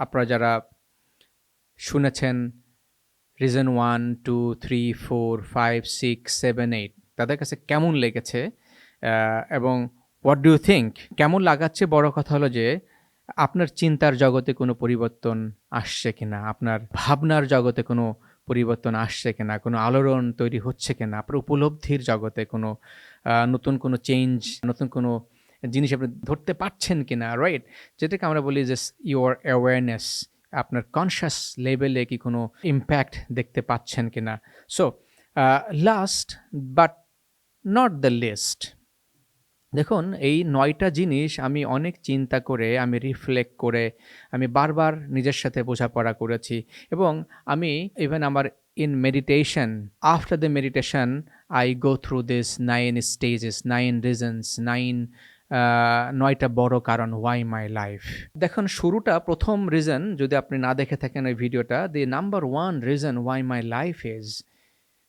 আপনারা যারা শুনেছেন রিজন 1, 2, 3, 4, 5, 6, 7, 8 তাদের কাছে কেমন লেগেছে এবং হোয়াট ডু ইউ থিংক? কেমন লাগাচ্ছে বড় কথা হলো যে আপনার চিন্তার জগতে কোনো পরিবর্তন আসছে কিনা? আপনার ভাবনার জগতে কোনো পরিবর্তন আসছে কিনা? কোনো আলোড়ন তৈরি হচ্ছে কিনা? আপনার উপলব্ধির জগতে কোনো নতুন কোনো চেঞ্জ, নতুন কোনো জিনিস আপনি ধরতে পারছেন কিনা, রাইট? যেটাকে আমরা বলি যে ইউর অ্যাওয়ারনেস, আপনার কনশাস লেভেলে কি কোনো ইমপ্যাক্ট দেখতে পাচ্ছেন কিনা? So last but not the least, দেখুন এই ৯টা জিনিস আমি অনেক চিন্তা করে, আমি রিফ্লেক্ট করে, আমি বারবার নিজের সাথে বোঝাপড়া করেছি এবং আমি ইভেন আমার in meditation, after the meditation I go through this 9 stages, 9 reasons, ৯টা বড় কারণ ওয়াই মাই লাইফ। দেখুন শুরুটা, প্রথম রিজন যদি আপনি না দেখে থাকেন ওই ভিডিওটা, the number 1 reason why my life is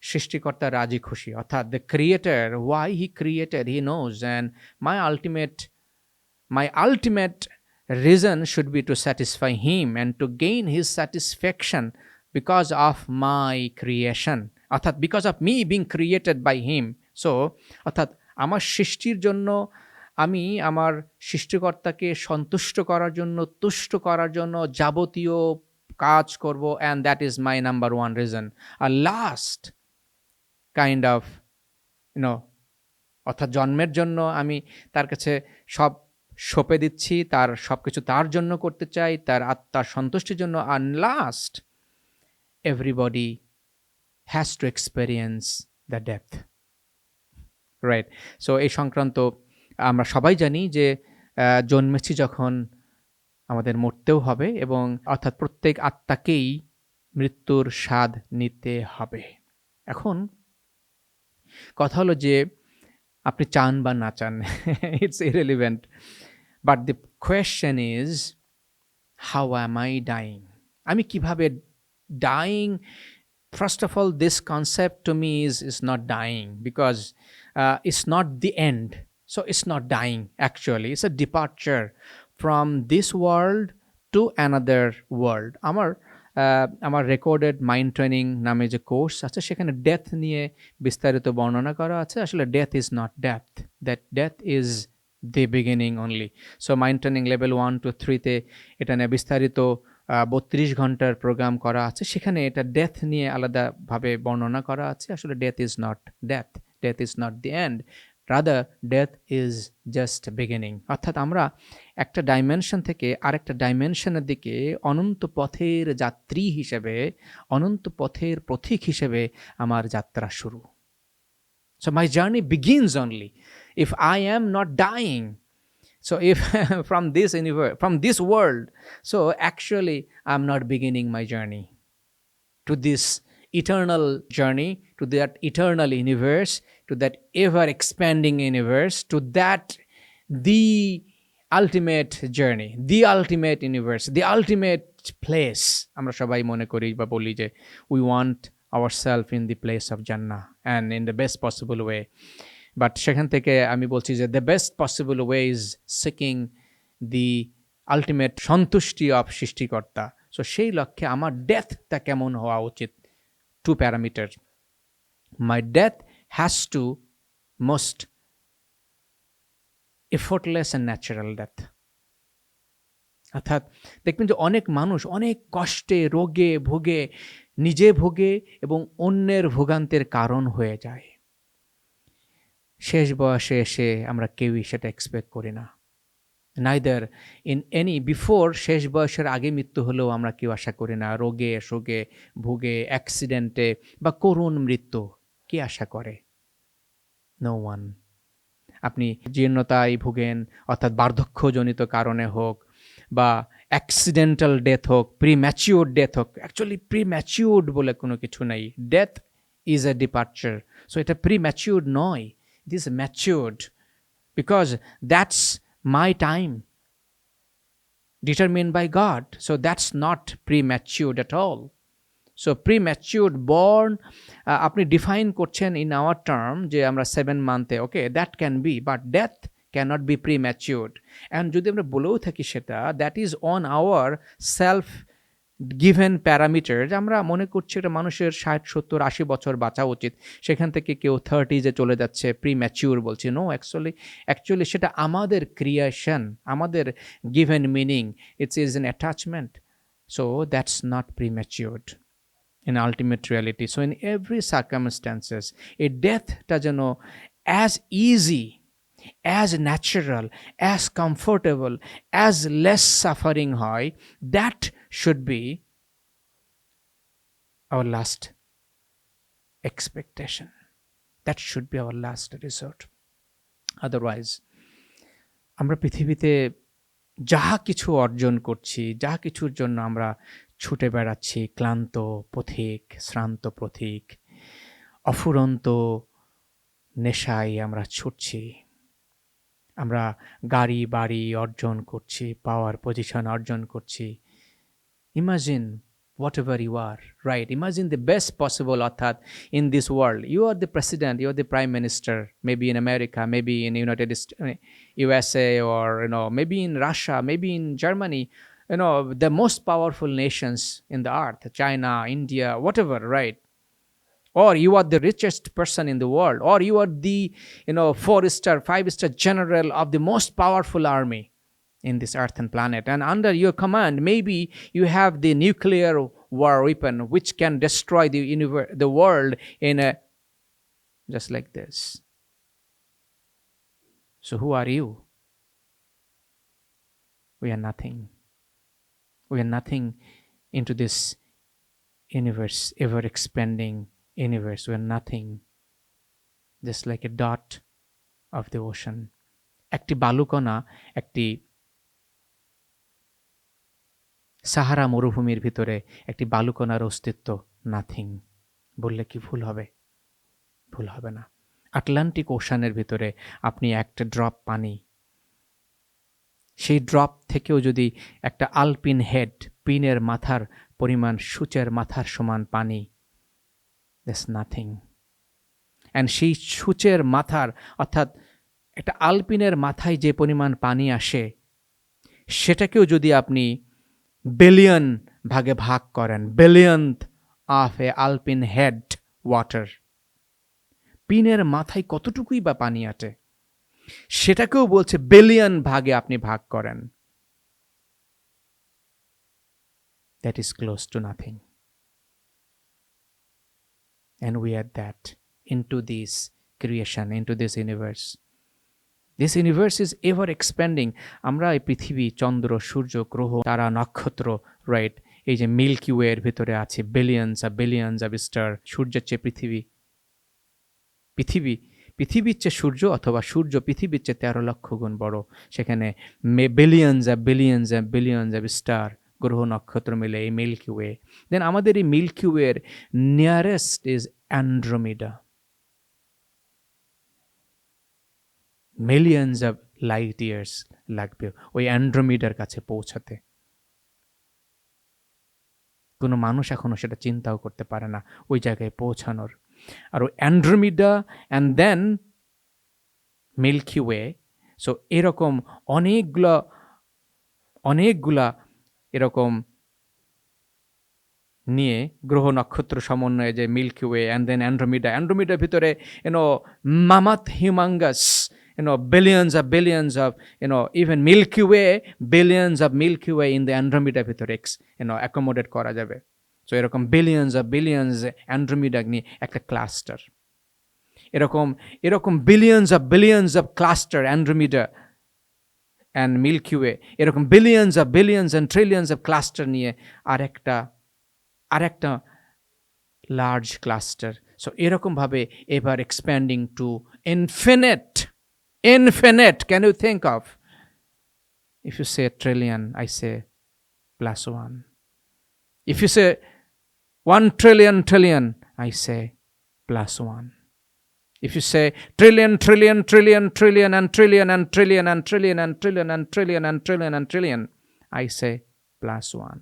সৃষ্টিকর্তা রাজি খুশি, অর্থাৎ the creator, why he created he knows, and my ultimate reason should be to satisfy him and to gain his satisfaction because of my creation, অর্থাৎ because of me being created by him. So অর্থাৎ আমার সৃষ্টির জন্য আমি আমার সৃষ্টিকর্তাকে সন্তুষ্ট করার জন্য, তুষ্ট করার জন্য যাবতীয় কাজ করব, and that is my number 1 reason. আর লাস্ট কাইন্ড অফ অর্থাৎ জন্মের জন্য আমি তার কাছে সব সঁপে দিচ্ছি, তার সব কিছু তার জন্য করতে চাই, তার আত্মার সন্তুষ্টির জন্য। আর last, everybody has to experience the death, right? So এই সংক্রান্ত আমরা সবাই জানি যে জন্মেছি যখন আমাদের মরতেও হবে, এবং অর্থাৎ প্রত্যেক আত্মাকেই মৃত্যুর স্বাদ নিতে হবে। এখন কথা হলো যে আপনি চান বা না চান, it's irrelevant, but the question is how am I dying? আমি কিভাবে dying? First of all, this concept to me is not dying, because it's not the end. So it's not dying, actually. It's a departure from this world to another world. আমার recorded mind training নামে যে course আছে, সেখানে death নিয়ে বিস্তারিত বর্ণনা করা আছে। আসলে death is not death, that death is the beginning only. So mind training level 1 to 3-তে এটা নিয়ে বিস্তারিত 32 ঘন্টার প্রোগ্রাম করা আছে, সেখানে এটা ডেথ নিয়ে আলাদাভাবে বর্ণনা করা আছে। আসলে death is not death, death is not the end, rather death is just beginning. অর্থাৎ আমরা একটা ডাইমেনশন থেকে আরেকটা ডাইমেনশনের দিকে অনন্ত পথের যাত্রী হিসেবে, অনন্ত পথের পথিক হিসেবে আমার যাত্রা শুরু। So my journey begins only if I am not dying. So if from this universe, from this world, so actually I'm not beginning my journey to this eternal journey, to that eternal universe, to that ever expanding universe, to that the ultimate journey, the ultimate universe, the ultimate place. আমরা সবাই মনে করি বা বলি যে we want ourselves in the place of Jannah and in the best possible way. But সেখান থেকে আমি বলছি যে the best possible way is seeking the ultimate সন্তুষ্টি অফ সৃষ্টিকর্তা। সো সেই লক্ষ্যে আমার ডেথটা কেমন হওয়া উচিত? 2 parameter. My death has to most effortless and natural death. অর্থাৎ দেখবেন যে অনেক মানুষ অনেক কষ্টে, রোগে ভোগে, নিজে ভোগে এবং অন্যের ভোগান্তের কারণ হয়ে যায়। শেষ বয়সে এসে আমরা কেউই সেটা এক্সপেক্ট করি না। নাইদার ইন এনি বিফোর, শেষ বয়সের আগে মৃত্যু হলেও আমরা কেউ আশা করি না। রোগে শোকে ভুগে, অ্যাক্সিডেন্টে বা করুণ মৃত্যু কে আশা করে? No one. আপনি জীর্ণতায় ভুগেন, অর্থাৎ বার্ধক্যজনিত কারণে হোক, বা অ্যাক্সিডেন্টাল ডেথ হোক, প্রিম্যাচিউরড ডেথ হোক। অ্যাকচুয়ালি প্রিম্যাচিউরড বলে কোনো কিছু নাই। Death is a departure. So এটা প্রিম্যাচিউরড নয়, it is matured, because that's my time determined by God. So that's not prematured at all. So prematured born, আপনি ডিফাইন করছেন in our term যে আমরা 7 month, okay, that can be, but death cannot be prematured. And যদি আমরা বলেও থাকি সেটা, that is on our self given parameters, আমরা মনে করছি এটা মানুষের 60, 70, 80 বছর বাঁচা উচিত, সেখান থেকে কেউ 30s চলে যাচ্ছে, প্রিম্যাচিউর বলছি। নো, অ্যাকচুয়ালি সেটা আমাদের ক্রিয়েশন, আমাদের given meaning, it's is an attachment. So that's not prematured in ultimate reality. So in every circumstances, a deathটা যেন as easy, as natural, as comfortable, as less suffering হয়, that should be our last expectation. That should be our last resort. Otherwise, আমরা পৃথিবীতে যাহা কিছু অর্জন করছি, যাহা কিছুর জন্য আমরা ছুটে বেড়াচ্ছি, ক্লান্ত পথিক, শ্রান্ত পথিক, অফুরন্ত নেশায় আমরা ছুটছি, আমরা গাড়ি বাড়ি অর্জন করছি, পাওয়ার পজিশন অর্জন করছি। Imagine whatever you are, right? Imagine the best possible অর্থাৎ in this world. You are the president, you are the prime minister, maybe in America, maybe in United States, USA, or maybe in Russia, maybe in Germany, the most powerful nations in the earth, China, India, whatever, right? Or you are the richest person in the world, or you are the 4-star, 5-star general of the most powerful army in this earthen planet, and under your command maybe you have the nuclear war weapon which can destroy the world in a just like this. So who are you? We are nothing. We are nothing into this universe, ever expanding universe. We are nothing, just like a dot of the ocean. একটি বালুকণা একটি সাহারা মরুভূমির ভিতরে একটি বালুকণার অস্তিত্ব, nothing বললে কি ভুল হবে? ভুল হবে না। আটলান্টিক ওশানের ভিতরে আপনি একটা ড্রপ পানি, সেই ড্রপ থেকেও যদি একটা আলপিন হেড, পিনের মাথার পরিমাণ, সূচের মাথার সমান পানি, দ্যাটস নাথিং। অ্যান্ড সেই সূচের মাথার অর্থাৎ একটা আলপিনের মাথায় যে পরিমাণ পানি আসে, সেটাকেও যদি আপনি বিলিয়ন ভাগে ভাগ করেন, বিলিয়ন্থ অফ এ আলপিন হেড ওয়াটার, পিনের মাথায় কতটুকুই বা পানি আটে, সেটাকেও বলছে বিলিয়ন ভাগে আপনি ভাগ করেন, that is close two nothing. And we add that into this creation, into this universe. This universe is ever expanding. আমরা এই পৃথিবী, চন্দ্র, সূর্য, গ্রহ, তারা, নক্ষত্র, রাইট, এই যে মিল্কি ওয়ে এর ভিতরে আছে বিলিয়ন্স অফ স্টার। সূর্যের চেয়ে পৃথিবীর চেয়ে সূর্য, অথবা সূর্য পৃথিবীর চেয়ে 13 লক্ষ গুণ বড়। সেখানে বিলিয়ন্স অফ স্টার, গ্রহ নক্ষত্র মিলে এই মিল্কি ওয়ে। দেন আমাদের এই মিল্কি ওয়ের nearest is Andromeda, millions of light years লাগবে ওই অ্যান্ড্রোমিডার কাছে পৌঁছাতে। কোনো মানুষ এখনো সেটা চিন্তাও করতে পারে না ওই জায়গায় পৌঁছানোর। আর ওই Andromeda and then milky way, so এরকম অনেকগুলা এরকম নিয়ে গ্রহ নক্ষত্র সমন্বয়ে যে মিল্কি ওয়ে অ্যান্ড দেন অ্যান্ড্রোমিডার ভিতরে mammoth humongous, billions of even Milky Way, billions of Milky Way in the Andromeda ভিতরে accommodate করা যাবে। সো এরকম billions Andromeda নিয়ে একটা ক্লাস্টার, এরকম billions of cluster Andromeda and Milky Way, এরকম billions and trillions of cluster নিয়ে আরেকটা লার্জ ক্লাস্টার। সো এরকম ভাবে এবার expanding to infinite. Can you think of? If you say trillion, I say +1. If you say 1 trillion, I say +1. If you say trillion and trillion, I say +1.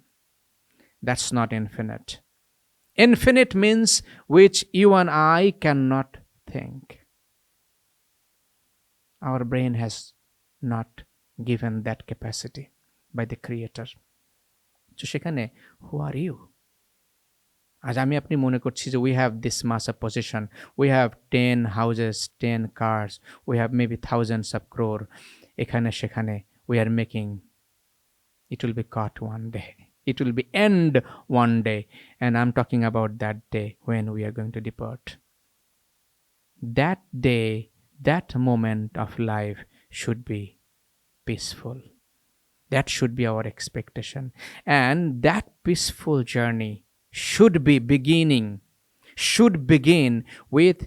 That's not infinite. Infinite means which you and I cannot think. Our brain has not given that capacity by the Creator. তো সেখানে who are you? আজ আমি আপনি মনে করছি যে we have this mass of possession, we have 10 houses, 10 cars, we have maybe thousands of crore. এখানে সেখানে we are making, it will be caught one day. It will be end one day. And I'm talking about that day when we are going to depart. That day, that moment of life should be peaceful. That should be our expectation. And that peaceful journey should begin with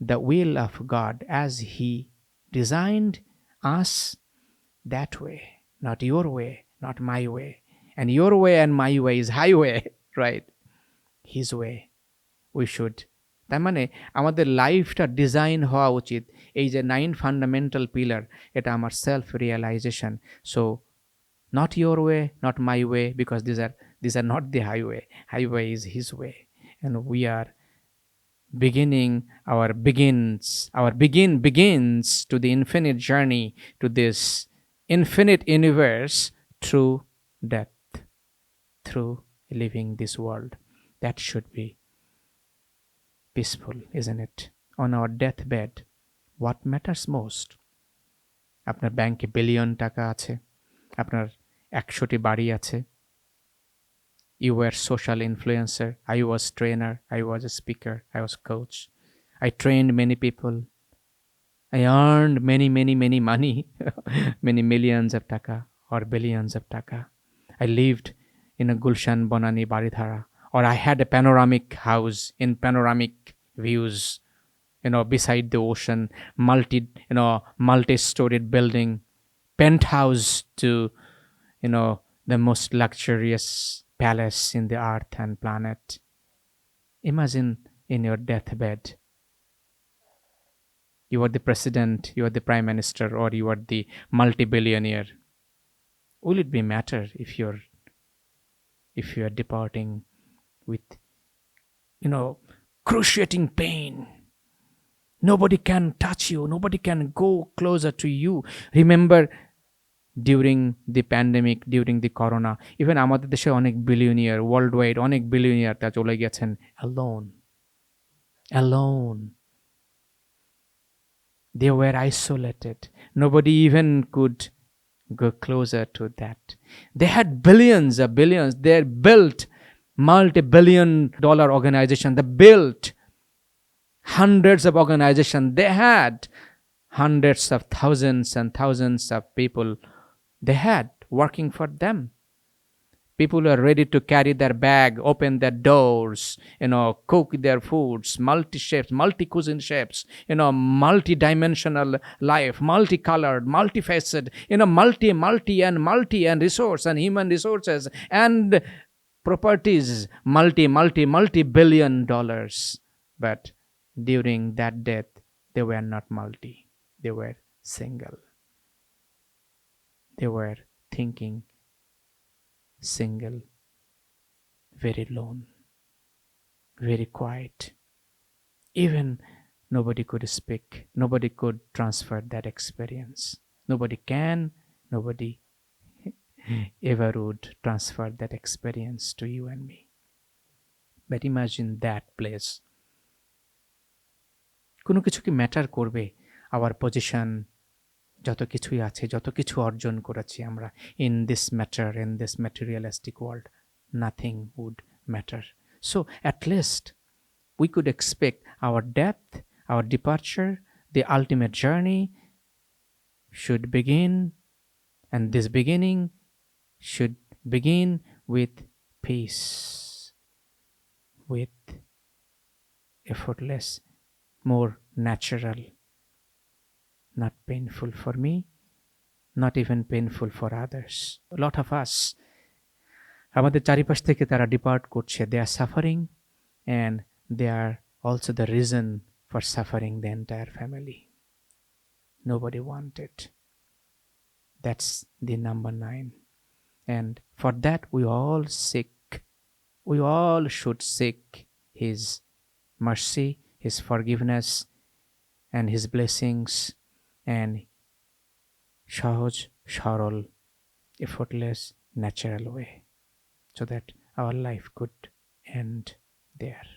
the will of God as He designed us that way. Not your way, not my way. And your way and my way is highway, right? His way. We should. তার মানে আমাদের লাইফটা design হওয়া উচিত এই যে 9 fundamental pillar, এটা আমার self realization. So not your way, not my way, because these are not the highway. Highway is His way. And we are begins to the infinite journey, to this infinite universe through death, through leaving this world. That should be peaceful, isn't it? On our deathbed, what matters most? আপনার ব্যাংকে billion টাকা আছে, আপনার 100টি বাড়ি আছে, you were social influencer, I was trainer, I was a speaker, I was coach, I trained many people, I earned many money, many millions of taka or billions of taka. I lived in a Gulshan Bonani Baridhara, or I had a panoramic house in panoramic views, beside the ocean, multi-storied building, penthouse to, the most luxurious palace in the earth and planet. Imagine in your deathbed, you are the president, you are the prime minister, or you are the multi-billionaire. Will it be matter if you are departing with, cruciating pain? Nobody can touch you, nobody can go closer to you. Remember, during the pandemic, during the corona, even আমাদের দেশে অনেক billionaire, world wide অনেক billionaire তা চলে গেছেন alone. They were isolated. Nobody even could go closer to that. They had billions. They built multi-billion-dollar organization. They built hundreds of organizations. They had hundreds of thousands and thousands of people they had working for them. People are ready to carry their bag, open their doors, cook their foods, multi-shapes, multi-cuisine shapes, multi-dimensional life, multicolored, multifaceted, multi and resource and human resources and properties, multi-billion dollars. But during that death, they were not multi, they were single. They were thinking single, very lone, very quiet. Even nobody could speak, nobody could transfer that experience. Nobody ever would transfer that experience to you and me. But imagine that place. কোনো কিছু কি matter করবে? our position, যত কিছুই আছে, যত কিছু অর্জন করেছি আমরা in this materialistic world, nothing would matter. So at least we could expect our death, our departure, the ultimate journey should begin, and this beginning should begin with peace, with effortless, more natural, not painful for me, not even painful for others. A lot of us, আমাদের চারিপাশ থেকে তারা depart করছে, they are suffering and they are also the reason for suffering the entire family. Nobody wanted. That's the number 9. And for that we all should seek His mercy, His forgiveness and His blessings, and সহজ সরল effortless natural way so that our life could end there.